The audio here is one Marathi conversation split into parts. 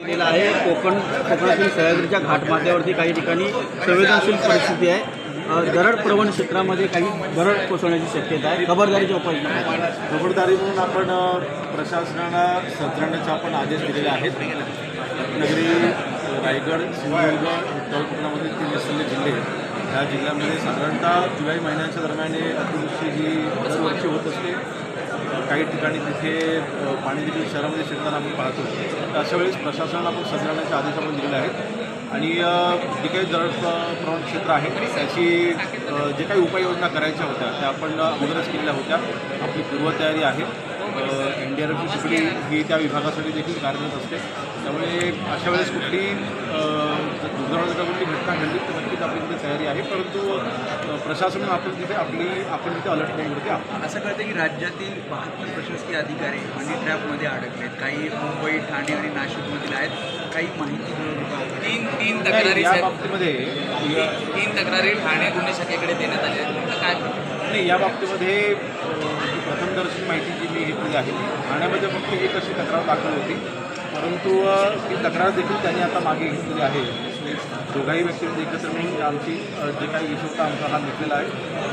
केलेला आहे। कोकणातील सह्याद्रीच्या घाटमाथ्यावरती काही ठिकाणी संवेदनशील परिस्थिती आहे। दरड प्रवण क्षेत्रामध्ये काही दरड कोसळण्याची शक्यता आहे। खबरदारीची उपाययोजना खबरदारी म्हणून आपण प्रशासनाला सज्जण्याचे आपण आदेश दिलेले आहेत। रत्नागिरी, रायगड, सिंधुदुर्ग, उत्तर कोकणामधील 3 विस्तारले जिल्हे, या जिल्ह्यामध्ये साधारणतः जुलै महिन्याच्या दरम्यान अतिवृष्टी ही दरवर्षी होत असते। काही ठिकाणी तिथे पाणी देखील शहरामध्ये शिरताना आपण पाहतो। तर अशा वेळेस प्रशासनाला आपण सज्जण्याचे आदेश आपण दिलेले आहेत आणि जे काही दरड प्रवण क्षेत्र आहे त्याची जे काही उपाययोजना करायच्या होत्या त्या आपण अगोदरच केलेल्या होत्या। आपली पूर्वतयारी आहे। NDRFची तुकडी ही त्या विभागासाठी देखील कार्यरत असते। त्यामुळे अशा वेळेस कुठली कुठली घटना घडली तर नक्कीच आपली तिथे तयारी आहे, परंतु प्रशासन आपण तिथे अलर्ट मोडवरती आहोत। असं कळतं की राज्यातील 72 प्रशासकीय अधिकारी मनी ट्रॅपमध्ये अडकलेत। काही मुंबई, ठाणे आणि नाशिकमधील आहेत। काही माहिती तीन तक्रारी या बाबतीमध्ये तीन तक्रारी ठाणे गुन्हे शाखेकडे देण्यात आल्या आहेत। काय नाही, या बाबतीमध्ये प्रथमदर्शी माहिती जी मी घेतली आहे, ठाण्यामध्ये फक्त एक अशी तक्रार दाखल होती, परंतु ती तक्रार देखील त्यांनी आता मागे घेतलेली आहे। दोघाही व्यक्तींनी एकत्र मिळून आमची जे काही इशू होता आमचा हा घेतलेला आहे।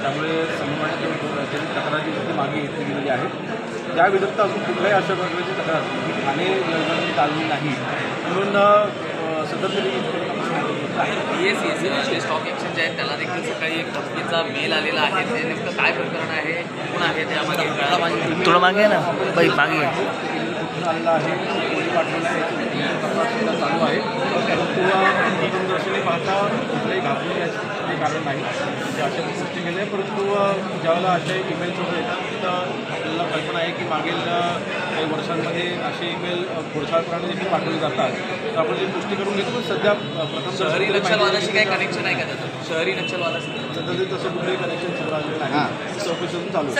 त्यामुळे समन्वयाने त्यांनी तक्रार जी मागे घेतली गेलेली आहे, त्या व्यतिरिक्त अजून कुठल्याही अशा प्रकारची तक्रार ही ठाणे विभागाने चालली नाही, म्हणून सदस्य PSE स्टॉक एक्सचेंज आहे त्याला देखील सकाळी एक धमकीचा मेल आलेला आहे। ते नेमकं काय प्रकरण आहे, कोण आहे त्यामध्ये? थोडं मागे ना बाई, मागे आलेला आहे, कोणी पाठवला आहे, तपास चालू आहे। परंतु प्रथमदर्शनी पाहता कुठल्याही घाबरून याचे कारण नाही, ते अशा गोष्टी केल्या। परंतु ज्यावेळेला असे ईमेल्स वगैरे येतात तर आपल्याला कल्पना आहे की मागील काही वर्षांमध्ये असे ईमेल खोडसाळपणाने देखील पाठवले जातात। तर आपण जी पुष्टी करून घेतो, पण सध्या प्रथम शहरी नक्षलवादाशी काही कनेक्शन आहे का त्याचं? शहरी नक्षलवादाशी सध्या तसं कुठलंही कनेक्शन समोर आलेलं नाही, चौकशी चालू आहे।